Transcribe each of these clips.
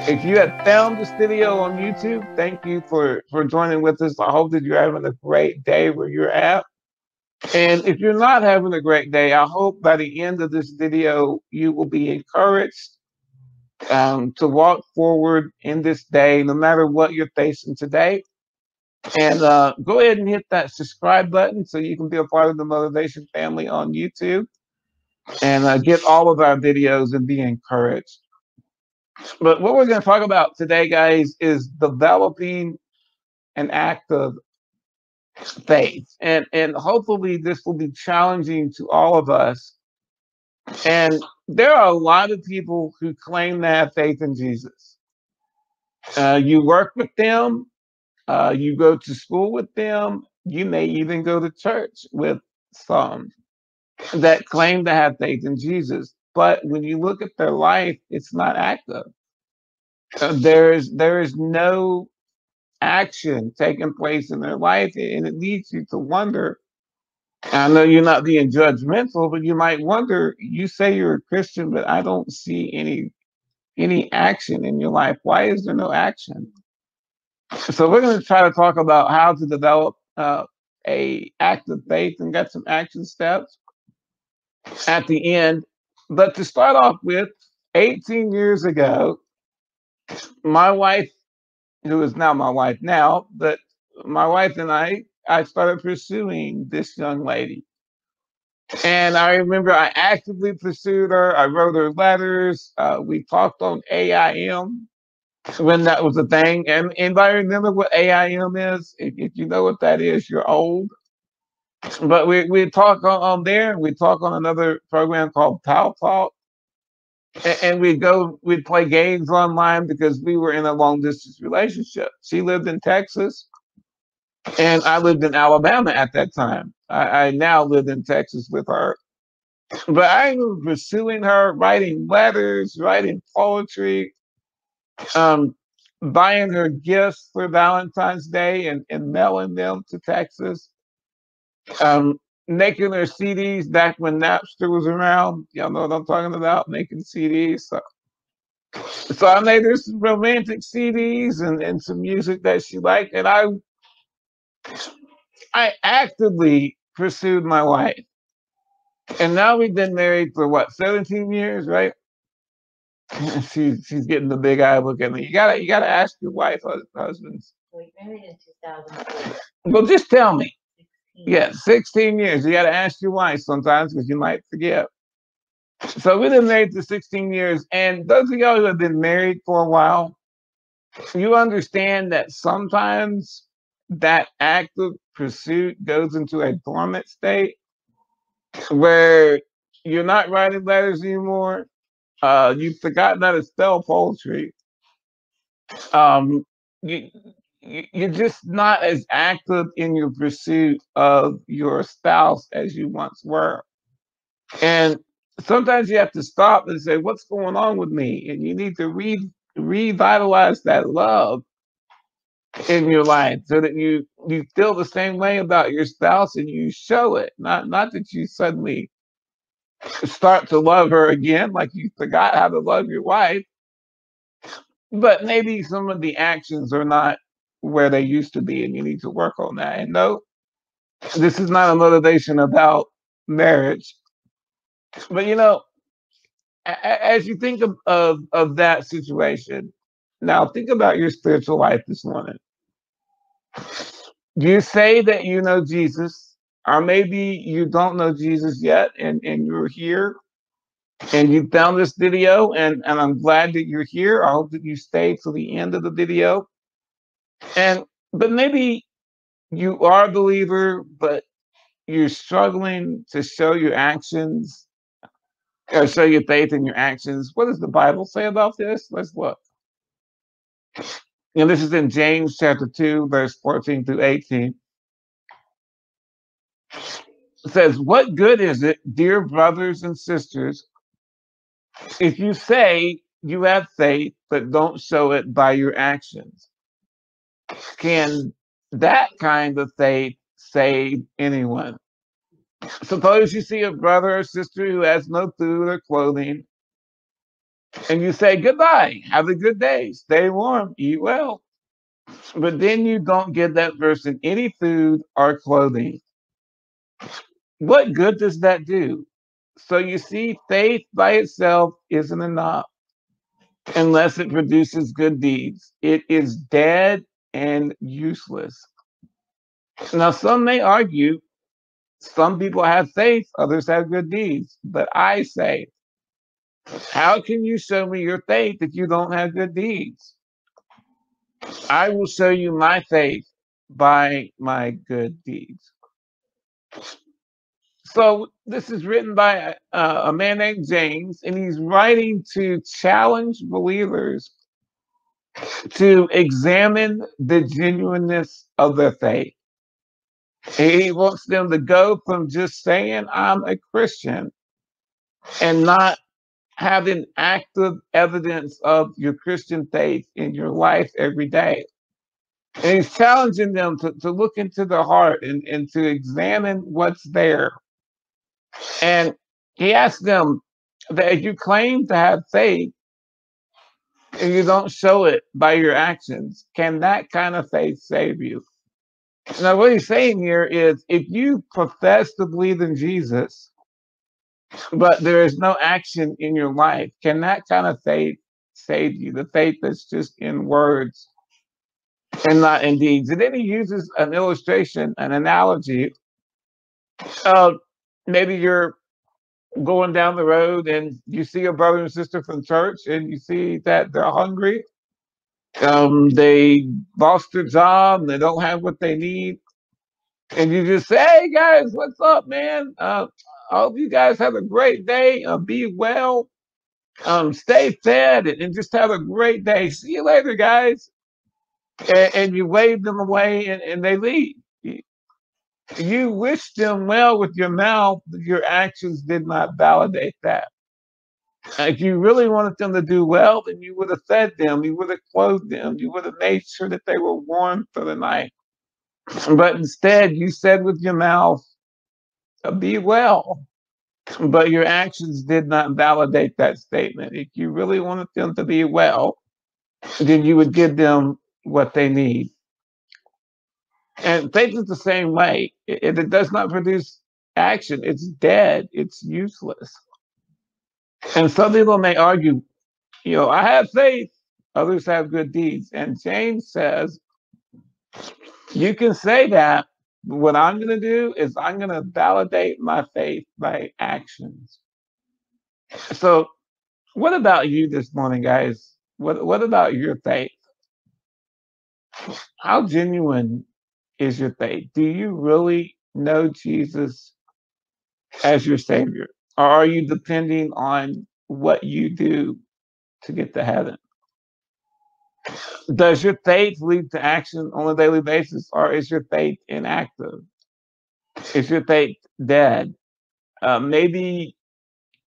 If you have found this video on YouTube, thank you for joining with us. I hope that you're having a great day where you're at. And if you're not having a great day, I hope by the end of this video, you will be encouraged to walk forward in this day, no matter what you're facing today. And go ahead and hit that subscribe button so you can be a part of the Motivation family on YouTube and get all of our videos and be encouraged. But what we're going to talk about today, guys, is developing an act of faith. And hopefully this will be challenging to all of us. And there are a lot of people who claim to have faith in Jesus. You work with them, you go to school with them, you may even go to church with some that claim to have faith in Jesus. But when you look at their life, it's not active. There is no action taking place in their life, and it leads you to wonder. I know you're not being judgmental, but you might wonder. You say you're a Christian, but I don't see any action in your life. Why is there no action? So we're going to try to talk about how to develop a act of faith and get some action steps at the end. But to start off with, 18 years ago, my wife, who is now my wife now, but my wife and I started pursuing this young lady. And I remember I actively pursued her. I wrote her letters. We talked on AIM when that was a thing. And anybody remember what AIM is? If you know what that is, you're old. But we talk on there. We talk on another program called Pal Talk. And we'd play games online because we were in a long distance relationship. She lived in Texas and I lived in Alabama at that time. I now live in Texas with her. But I was pursuing her, writing letters, writing poetry, um, buying her gifts for Valentine's Day and mailing them to Texas, um, making her CDs back when Napster was around. Y'all know what I'm talking about, making CDs. So I made her some romantic CDs and some music that she liked, and I actively pursued my wife. And now we've been married for what, 17 years, right? She's getting the big eye look at me. You gotta ask your wife, husbands. We married in 2004. Well, just tell me. 16. Yeah, 16 years. You gotta ask your wife sometimes because you might forget. So we've been married for 16 years, and those of y'all who have been married for a while, you understand that sometimes that active pursuit goes into a dormant state where you're not writing letters anymore. You've forgotten how to spell poetry. Um, you, you're just not as active in your pursuit of your spouse as you once were. And sometimes you have to stop and say, what's going on with me? And you need to revitalize that love in your life so that you feel the same way about your spouse and you show it. Not that you suddenly start to love her again like you forgot how to love your wife, but maybe some of the actions are not where they used to be and you need to work on that. And no, this is not a motivation about marriage, but as you think of that situation, now think about your spiritual life this morning. You say that you know Jesus, or maybe you don't know Jesus yet, and you're here and you found this video, and I'm glad that you're here. I hope that you stay to the end of the video. And but maybe you are a believer, but you're struggling to show your actions or show your faith in your actions. What does the Bible say about this? Let's look. And this is in James chapter 2, verse 14 through 18. It says, what good is it, dear brothers and sisters, if you say you have faith, but don't show it by your actions? Can that kind of faith save anyone? Suppose you see a brother or sister who has no food or clothing, And you say goodbye, have a good day, stay warm, eat well. But then you don't give that person any food or clothing. What good does that do? So you see, faith by itself isn't enough unless it produces good deeds. It is dead and useless. Now, some may argue some people have faith, others have good deeds. But I say, how can you show me your faith if you don't have good deeds? I will show you my faith by my good deeds. So this is written by a man named James, and he's writing to challenge believers to examine the genuineness of their faith. He wants them to go from just saying, I'm a Christian, and not having active evidence of your Christian faith in your life every day. And he's challenging them to look into their heart and to examine what's there. And he asks them that if you claim to have faith and you don't show it by your actions, can that kind of faith save you? Now, what he's saying here is if you profess to believe in Jesus, but there is no action in your life, can that kind of faith save you? The faith that's just in words and not in deeds. And then he uses an illustration, an analogy of maybe you're going down the road and you see a brother and sister from church and you see that they're hungry. They lost their job, they don't have what they need. And you just say, hey guys, what's up, man? I hope you guys have a great day. Be well, stay fed, and just have a great day. See you later, guys. And you wave them away and they leave. You wish them well with your mouth, but your actions did not validate that. If you really wanted them to do well, then you would have fed them, you would have clothed them, you would have made sure that they were warm for the night. But instead, you said with your mouth, be well. But your actions did not validate that statement. If you really wanted them to be well, then you would give them what they need. And faith is the same way. It does not produce action. It's dead. It's useless. And some people may argue, I have faith, others have good deeds. And James says, you can say that, but what I'm going to do is I'm going to validate my faith by actions. So, what about you this morning, guys? What about your faith? How genuine is your faith? Do you really know Jesus as your Savior? Or are you depending on what you do to get to heaven? Does your faith lead to action on a daily basis, or is your faith inactive? Is your faith dead? Maybe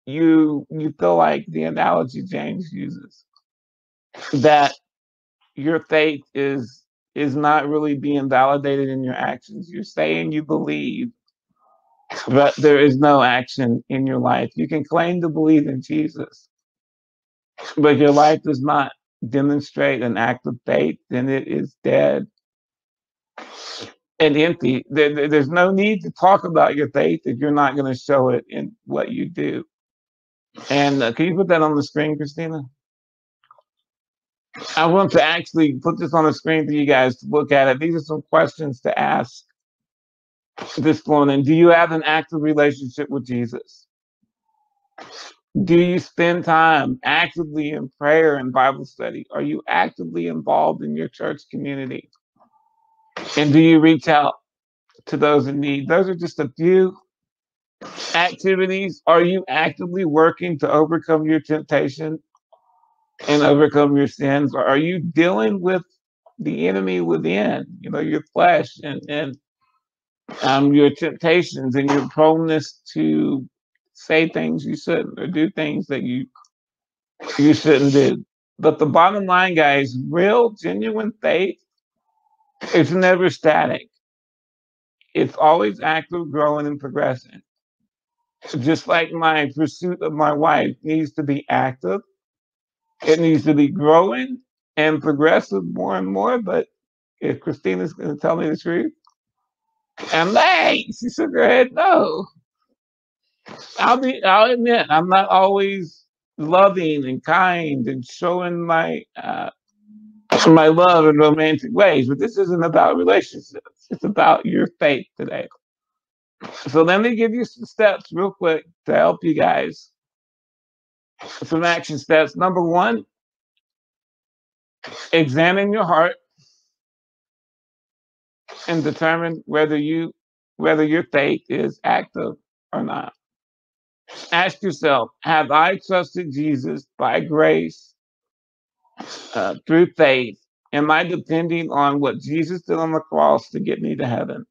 you feel like the analogy James uses that your faith is not really being validated in your actions. You're saying you believe, but there is no action in your life. You can claim to believe in Jesus, but your life does not demonstrate an act of faith, then it is dead and empty. There's no need to talk about your faith if you're not going to show it in what you do. And can you put that on the screen, Christina? I want to actually put this on the screen for you guys to look at it. These are some questions to ask this morning. Do you have an active relationship with Jesus? Do you spend time actively in prayer and Bible study? Are you actively involved in your church community? And do you reach out to those in need? Those are just a few activities. Are you actively working to overcome your temptation and overcome your sins? Or are you dealing with the enemy within, your flesh and your temptations and your proneness to say things you shouldn't or do things that you shouldn't do? But the bottom line, guys, real, genuine faith is never static. It's always active, growing, and progressing. Just like my pursuit of my wife needs to be active, It needs to be growing and progressive more and more. But if Christina's going to tell me the truth, and hey, she shook her head no. I'll admit, I'm not always loving and kind and showing my love in romantic ways, but this isn't about relationships. It's about your faith today. So let me give you some steps real quick to help you guys. Some action steps. Number one, examine your heart and determine whether your faith is active or not. Ask yourself, have I trusted Jesus by grace through faith? Am I depending on what Jesus did on the cross to get me to heaven?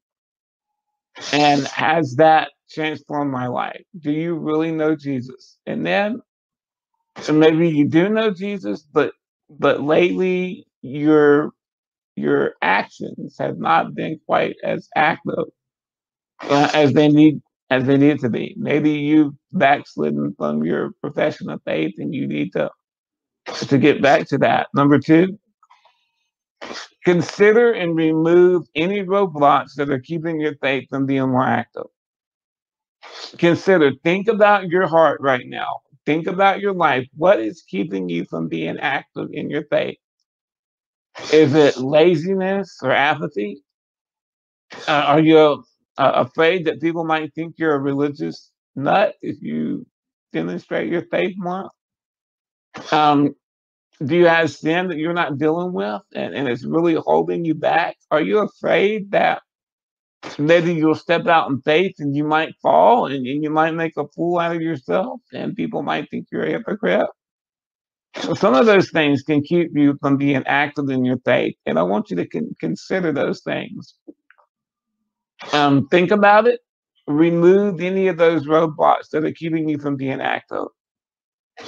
And has that transformed my life? Do you really know Jesus? And then so maybe you do know Jesus, but lately your actions have not been quite as active as they need to be. Maybe you've backslidden from your profession of faith, and you need to get back to that. Number two, consider and remove any roadblocks that are keeping your faith from being more active. Think about your heart right now. Think about your life. What is keeping you from being active in your faith? Is it laziness or apathy? Are you afraid that people might think you're a religious nut if you demonstrate your faith more? Um, do you have sin that you're not dealing with and it's really holding you back? Are you afraid that maybe you'll step out in faith and you might fall and you might make a fool out of yourself and people might think you're a hypocrite? So some of those things can keep you from being active in your faith. And I want you to consider those things. Think about it. Remove any of those roadblocks that are keeping you from being active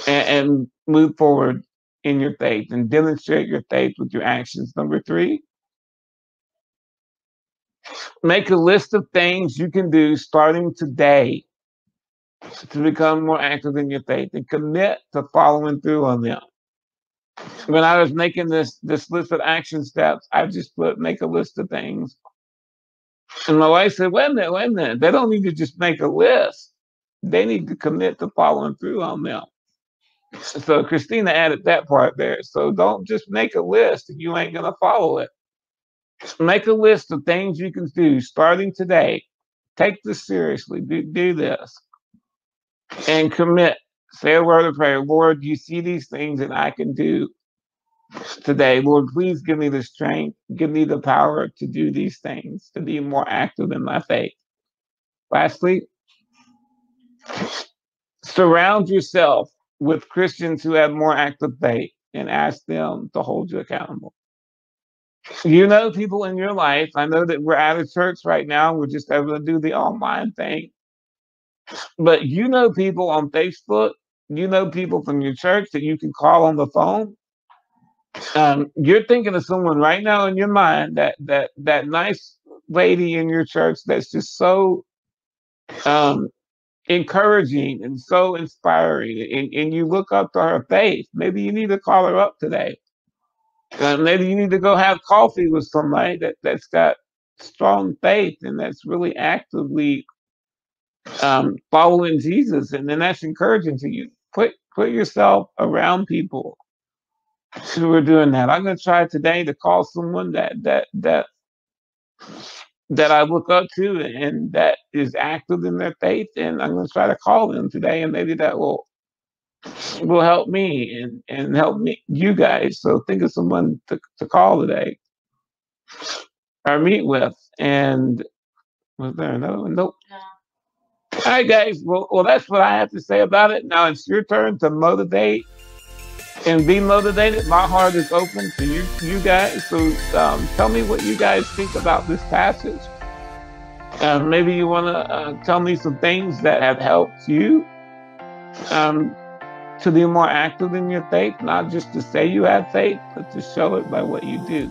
and move forward in your faith and demonstrate your faith with your actions. Number three, make a list of things you can do starting today to become more active in your faith and commit to following through on them. When I was making this list of action steps, I just put make a list of things. And my wife said, wait a minute. They don't need to just make a list. They need to commit to following through on them. So Christina added that part there. So don't just make a list if you ain't going to follow it. Make a list of things you can do starting today. Take this seriously. Do this and commit. Say a word of prayer. Lord, you see these things that I can do today. Lord, please give me the strength, give me the power to do these things, to be more active in my faith. Lastly, surround yourself with Christians who have more active faith and ask them to hold you accountable. You know people in your life. I know that we're out of church right now. We're just able to do the online thing. But you know people on Facebook, you know people from your church that you can call on the phone. You're thinking of someone right now in your mind, that nice lady in your church that's just so encouraging and so inspiring, and you look up to her faith. Maybe you need to call her up today. Maybe you need to go have coffee with somebody that's got strong faith and that's really actively following Jesus, and then that's encouraging to you. Put yourself around people who are doing that. I'm going to try today to call someone that I look up to and that is active in their faith, and I'm going to try to call them today, and maybe that will help me and help me you guys. So think of someone to call today or meet with. And was there another one? Nope. No. All right, guys. Well, that's what I have to say about it. Now it's your turn to motivate and be motivated. My heart is open to you guys. So tell me what you guys think about this passage. Maybe you want to tell me some things that have helped you to be more active in your faith, not just to say you have faith, but to show it by what you do.